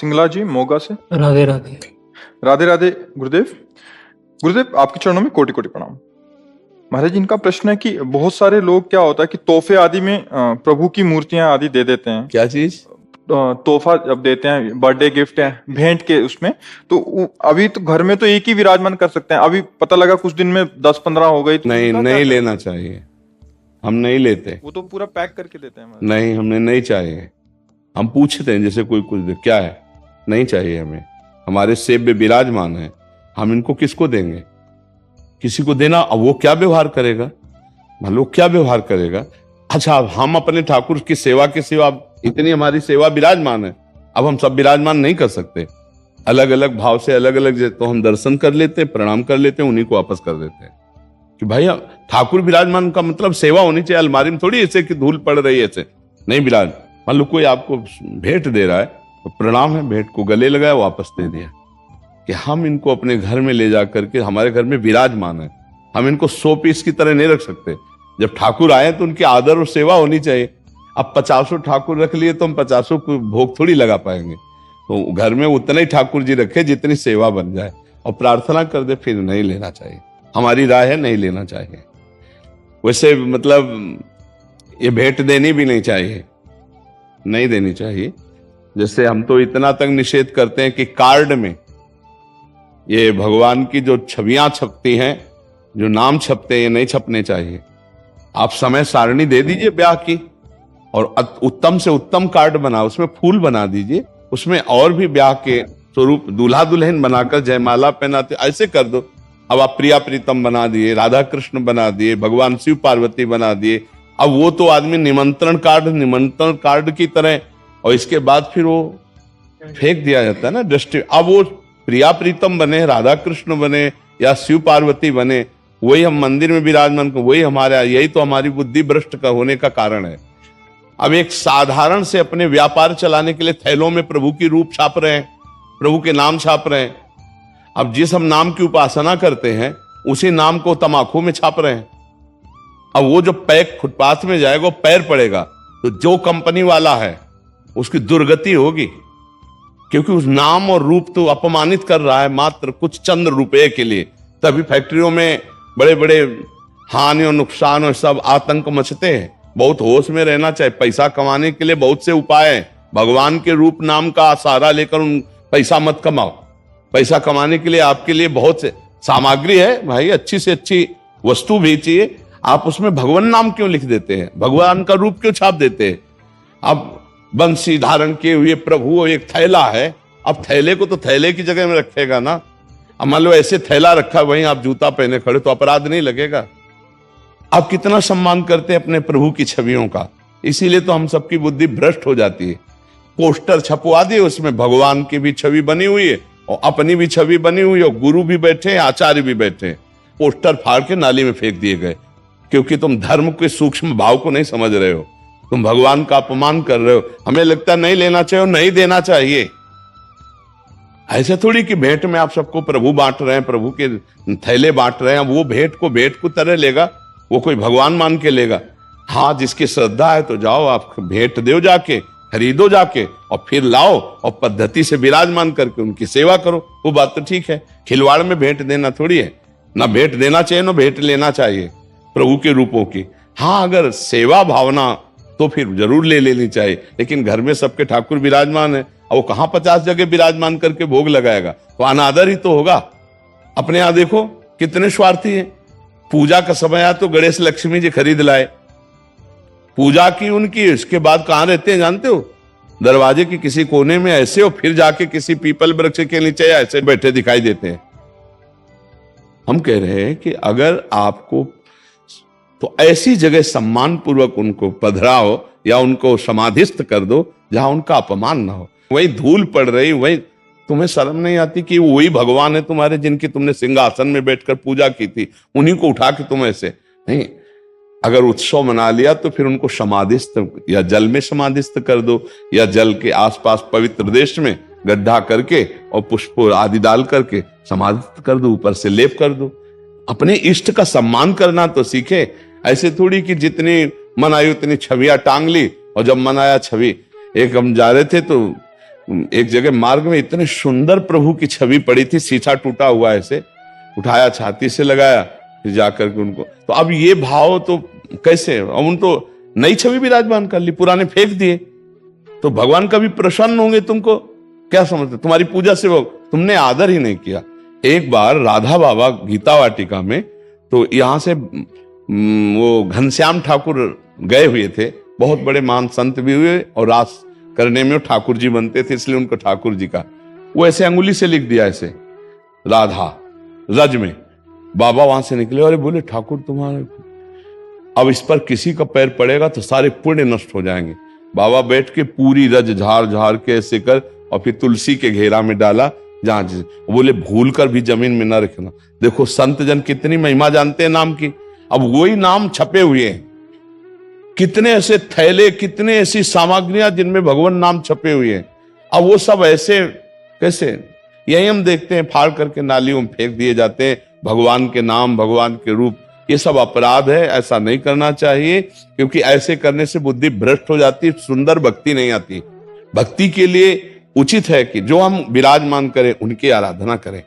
सिंगला जी मोगा से। राधे राधे। राधे राधे गुरुदेव। गुरुदेव आपके चरणों में कोटि कोटि प्रणाम। महाराज इनका प्रश्न है कि बहुत सारे लोग क्या होता है कि तोहफे आदि में प्रभु की मूर्तियां आदि दे देते हैं। क्या चीज? तोहफा जब देते हैं, बर्थडे गिफ्ट है, भेंट के उसमें, तो अभी तो घर में तो एक ही विराजमान कर सकते हैं। अभी पता लगा कुछ दिन में 10-15 हो गई तो नहीं लेना चाहिए। हम नहीं लेते। वो तो पूरा पैक करके देते हैं। नहीं, हमने नहीं चाहिए। हम पूछते हैं जैसे कोई कुछ क्या है, नहीं चाहिए हमें। हमारे सेब में विराजमान है, हम इनको किसको देंगे? किसी को देना, अब वो क्या व्यवहार करेगा, मान क्या व्यवहार करेगा। अच्छा, अब हम अपने ठाकुर की सेवा के सिवा, इतनी हमारी सेवा विराजमान है, अब हम सब विराजमान नहीं कर सकते। अलग अलग भाव से अलग अलग तो हम दर्शन कर लेते, प्रणाम कर लेते, उन्हीं को वापस कर देते हैं कि भाई ठाकुर विराजमान का मतलब सेवा होनी चाहिए। अलमारी में थोड़ी ऐसे कि धूल पड़ रही है ऐसे नहीं विराज। मान लो कोई आपको भेंट दे रहा है तो प्रणाम है, भेंट को गले लगाया, वापस दे दिया। कि हम इनको अपने घर में ले जा करके हमारे घर में विराजमान है, हम इनको 100 पीस की तरह नहीं रख सकते। जब ठाकुर आए तो उनकी आदर और सेवा होनी चाहिए। अब 50 ठाकुर रख लिए तो हम 50 को भोग थोड़ी लगा पाएंगे। तो घर में उतने ही ठाकुर जी रखे जितनी सेवा बन जाए, और प्रार्थना कर दे, फिर नहीं लेना चाहिए। हमारी राय है नहीं लेना चाहिए। वैसे मतलब ये भेंट देनी भी नहीं चाहिए, नहीं देनी चाहिए। जैसे हम तो इतना तक निषेध करते हैं कि कार्ड में ये भगवान की जो छवियां छपती हैं, जो नाम छपते हैं, ये नहीं छपने चाहिए। आप समय सारणी दे दीजिए ब्याह की, और उत्तम से उत्तम कार्ड बना, उसमें फूल बना दीजिए, उसमें और भी ब्याह के स्वरूप दूल्हा दुल्हन बनाकर जयमाला पहनाते, ऐसे कर दो। अब आप प्रिया प्रीतम बना दिए, राधा कृष्ण बना दिए, भगवान शिव पार्वती बना दिए। अब वो तो आदमी निमंत्रण कार्ड की तरह, और इसके बाद फिर वो फेंक दिया जाता है ना दृष्टि। अब वो प्रिया प्रीतम बने, राधा कृष्ण बने या शिव पार्वती बने, वही हम मंदिर में विराजमान, वही हमारे, यही तो हमारी बुद्धि भ्रष्ट का होने का कारण है। अब एक साधारण से अपने व्यापार चलाने के लिए थैलों में प्रभु की रूप छाप रहे हैं, प्रभु के नाम छाप रहे हैं। अब जिस हम नाम की उपासना करते हैं उसी नाम को तमाकू में छाप रहे हैं। अब वो जो पैक फुटपाथ में जाएगा, वो पैर पड़ेगा तो जो कंपनी वाला है उसकी दुर्गति होगी, क्योंकि उस नाम और रूप तो अपमानित कर रहा है मात्र कुछ चंद रुपए के लिए। तभी फैक्ट्रियों में बड़े बड़े हानि और नुकसान और सब आतंक मचते हैं। बहुत होश में रहना चाहिए। पैसा कमाने के लिए बहुत से उपाय हैं। भगवान के रूप नाम का सहारा लेकर उन पैसा मत कमाओ। पैसा कमाने के लिए आपके लिए बहुत से सामग्री है भाई, अच्छी से अच्छी वस्तु बेचिए। आप उसमें भगवान नाम क्यों लिख देते हैं, भगवान का रूप क्यों छाप देते हैं? अब बंसी धारण किए हुए प्रभु एक थैला है, अब थैले को तो थैले की जगह में रखेगा ना। अब मान लो ऐसे थैला रखा, वहीं आप जूता पहने खड़े, तो अपराध नहीं लगेगा? आप कितना सम्मान करते हैं अपने प्रभु की छवियों का। इसीलिए तो हम सबकी बुद्धि भ्रष्ट हो जाती है। पोस्टर छपवा दिए, उसमें भगवान की भी छवि बनी हुई है और अपनी भी छवि बनी हुई है, और गुरु भी बैठे, आचार्य भी बैठे। पोस्टर फाड़ के नाली में फेंक दिए गए, क्योंकि तुम धर्म के सूक्ष्म भाव को नहीं समझ रहे हो, तुम भगवान का अपमान कर रहे हो। हमें लगता है नहीं लेना चाहिए और नहीं देना चाहिए। ऐसे थोड़ी कि भेंट में आप सबको प्रभु बांट रहे हैं, प्रभु के थैले बांट रहे हैं। वो भेंट को तरह लेगा, वो कोई भगवान मान के लेगा? हाँ, जिसकी श्रद्धा है तो जाओ, आप भेंट दो, जाके खरीदो जाके, और फिर लाओ और पद्धति से विराजमान करके उनकी सेवा करो। वो बात तो ठीक है। खिलवाड़ में भेंट देना थोड़ी है। ना भेंट देना चाहिए ना भेंट लेना चाहिए प्रभु के रूपों की। हाँ, अगर सेवा भावना तो फिर जरूर ले लेनी चाहिए। लेकिन घर में सबके ठाकुर विराजमान है, और वो कहाँ 50 जगह विराजमान करके भोग लगाएगा? तो अनादर ही तो होगा। अपने यहाँ देखो कितने स्वार्थी है। पूजा का समय आया तो गणेश लक्ष्मी जी खरीद लाए, पूजा की उनकी। इसके बाद कहाँ रहते हैं जानते हो? दरवाजे के किसी कोने में ऐसे, और फिर जाके किसी पीपल वृक्ष के नीचे ऐसे बैठे दिखाई देते हैं। हम कह रहे हैं कि अगर आपको तो ऐसी जगह सम्मान पूर्वक उनको पधराओ या उनको समाधिस्थ कर दो जहां उनका अपमान ना हो। वही धूल पड़ रही, वही तुम्हें शर्म नहीं आती कि वही भगवान है तुम्हारे, जिनकी तुमने सिंहासन में बैठकर पूजा की थी, उन्हीं को उठा के तुम ऐसे नहीं। अगर उत्सव मना लिया तो फिर उनको समाधिस्थ या जल में समाधिस्थ कर दो, या जल के आसपास पवित्र देश में गड्ढा करके और पुष्प आदि डाल करके समाधिस्थ कर दो, ऊपर से लेप कर दो। अपने इष्ट का सम्मान करना तो सीखे। ऐसे थोड़ी कि जितनी मन आई उतनी छवियां टांग ली, और जब मन आया छवि। एक हम जा रहे थे तो एक जगह मार्ग में इतने सुंदर प्रभु की छवि पड़ी थी, शीशा टूटा हुआ ऐसे उठाया, छाती से लगाया, फिर जाकर के उनको, तो अब ये भाव तो कैसे, अब उन तो नई छवि विराजमान कर ली, पुराने फेंक दिए, तो भगवान कभी प्रसन्न होंगे तुमको? क्या समझते, तुम्हारी पूजा से वो तुमने आदर ही नहीं किया। एक बार राधा बाबा गीता वाटिका में, तो यहां से वो घनश्याम ठाकुर गए हुए थे, बहुत बड़े महान संत भी हुए, और रास करने में वो ठाकुर जी बनते थे, इसलिए उनको ठाकुर जी का, वो ऐसे अंगुली से लिख दिया ऐसे राधा रज में। बाबा वहां से निकले और बोले ठाकुर तुम्हारे, अब इस पर किसी का पैर पड़ेगा तो सारे पुण्य नष्ट हो जाएंगे। बाबा बैठ के पूरी रज झाड़ झाड़ के ऐसे कर, और फिर तुलसी के घेरा में डाला, जहां बोले भूल कर भी जमीन में न रखना। देखो संत जन कितनी महिमा जानते हैं नाम की। अब वही नाम छपे हुए हैं, कितने ऐसे थैले, कितने ऐसी सामग्रियां जिनमें भगवान नाम छपे हुए हैं, अब वो सब ऐसे कैसे? यही हम देखते हैं, फाड़ करके नालियों में फेंक दिए जाते हैं भगवान के नाम, भगवान के रूप। ये सब अपराध है, ऐसा नहीं करना चाहिए, क्योंकि ऐसे करने से बुद्धि भ्रष्ट हो जाती है, सुंदर भक्ति नहीं आती। भक्ति के लिए उचित है कि जो हम विराजमान करें उनकी आराधना करें,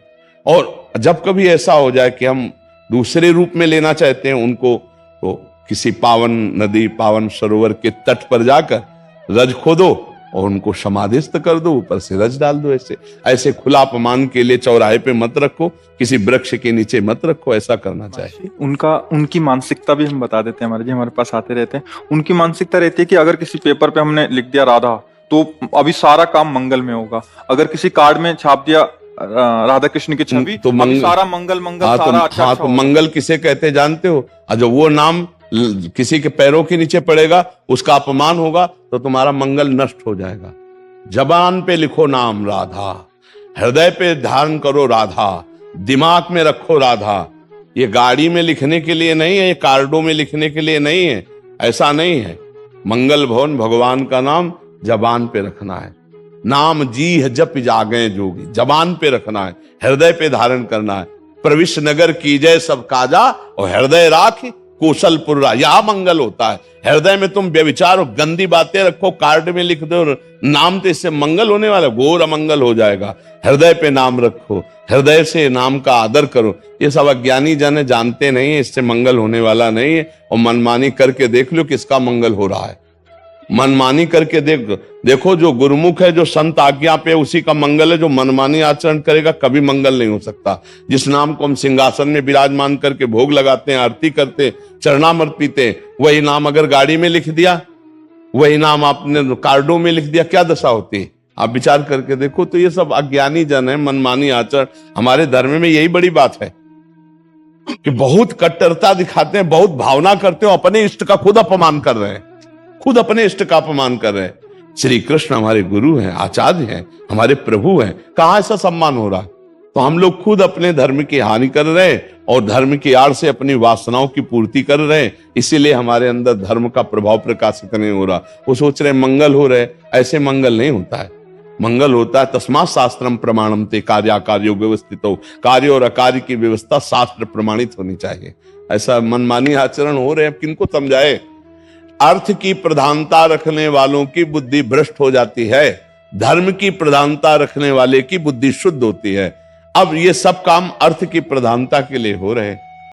और जब कभी ऐसा हो जाए कि हम दूसरे रूप में लेना चाहते हैं उनको, तो किसी पावन नदी, पावन सरोवर के तट पर जाकर रज खोदो और उनको समाधिस्थ कर दो, ऊपर से रज डाल दो। ऐसे ऐसे खुला अपमान के लिए चौराहे पे मत रखो, किसी वृक्ष के नीचे मत रखो, ऐसा करना चाहिए। उनकी मानसिकता भी हम बता देते हैं, हमारे जी हमारे पास आते रहते हैं। उनकी मानसिकता रहती है कि अगर किसी पेपर पे हमने लिख दिया राधा, तो अभी सारा काम मंगल में होगा। अगर किसी कार्ड में छाप दिया राधा कृष्ण की छवि, तो सारा मंगल सारा अच्छा तो मंगल किसे कहते जानते हो? जब वो नाम किसी के पैरों के नीचे पड़ेगा, उसका अपमान होगा, तो तुम्हारा मंगल नष्ट हो जाएगा। जबान पे लिखो नाम राधा, हृदय पे ध्यान करो राधा, दिमाग में रखो राधा। ये गाड़ी में लिखने के लिए नहीं है, ये कार्डों में लिखने के लिए नहीं है, ऐसा नहीं है। मंगल भवन भगवान का नाम जबान पे रखना है। नाम जी है जप जागे जोगी, जबान पे रखना है, हृदय पे धारण करना है। प्रविश नगर कीजय सब काजा, और हृदय राख कौशलपुर, यह मंगल होता है। हृदय में तुम व्यभिचार और गंदी बातें रखो, कार्ड में लिख दो नाम, तो इससे मंगल होने वाला, घोर अमंगल हो जाएगा। हृदय पे नाम रखो, हृदय से नाम का आदर करो। ये सब अज्ञानी जन जानते नहीं है, इससे मंगल होने वाला नहीं है। और मनमानी करके देख लो किसका मंगल हो रहा है। मनमानी करके देखो, जो गुरुमुख है, जो संत आज्ञा पे, उसी का मंगल है। जो मनमानी आचरण करेगा कभी मंगल नहीं हो सकता। जिस नाम को हम सिंहासन में विराजमान करके भोग लगाते हैं, आरती करते, चरणामृत पीते, वही नाम अगर गाड़ी में लिख दिया, वही नाम आपने कार्डों में लिख दिया, क्या दशा होती है? आप विचार करके देखो। तो ये सब अज्ञानी जन है, मनमानी आचरण। हमारे धर्म में यही बड़ी बात है कि बहुत कट्टरता दिखाते हैं, बहुत भावना करते हो, अपने इष्ट का खुद अपमान कर रहे हैं, खुद अपने इष्ट का अपमान कर रहे हैं। श्री कृष्ण हमारे गुरु हैं, आचार्य हैं, हमारे प्रभु हैं, कहां ऐसा सम्मान हो रहा है? तो हम लोग खुद अपने धर्म की हानि कर रहे हैं, और धर्म की आड़ से अपनी वासनाओं की पूर्ति कर रहे हैं। इसीलिए हमारे अंदर धर्म का प्रभाव प्रकाशित नहीं हो रहा। वो सोच रहे मंगल हो रहे, ऐसे मंगल नहीं होता है। मंगल होता है तस्मात् शास्त्रम प्रमाणम ते कार्याकार्यो व्यवस्थितो, कार्य और अकार्य की व्यवस्था शास्त्र प्रमाणित होनी चाहिए। ऐसा मनमानी आचरण हो रहे हैं, किनको समझाए? अर्थ की प्रधानता रखने वालों की बुद्धि भ्रष्ट हो जाती है, धर्म की प्रधानता रखने वाले की बुद्धि शुद्ध होती है। अब ये सब काम अर्थ की प्रधानता के लिए हो रहे हैं।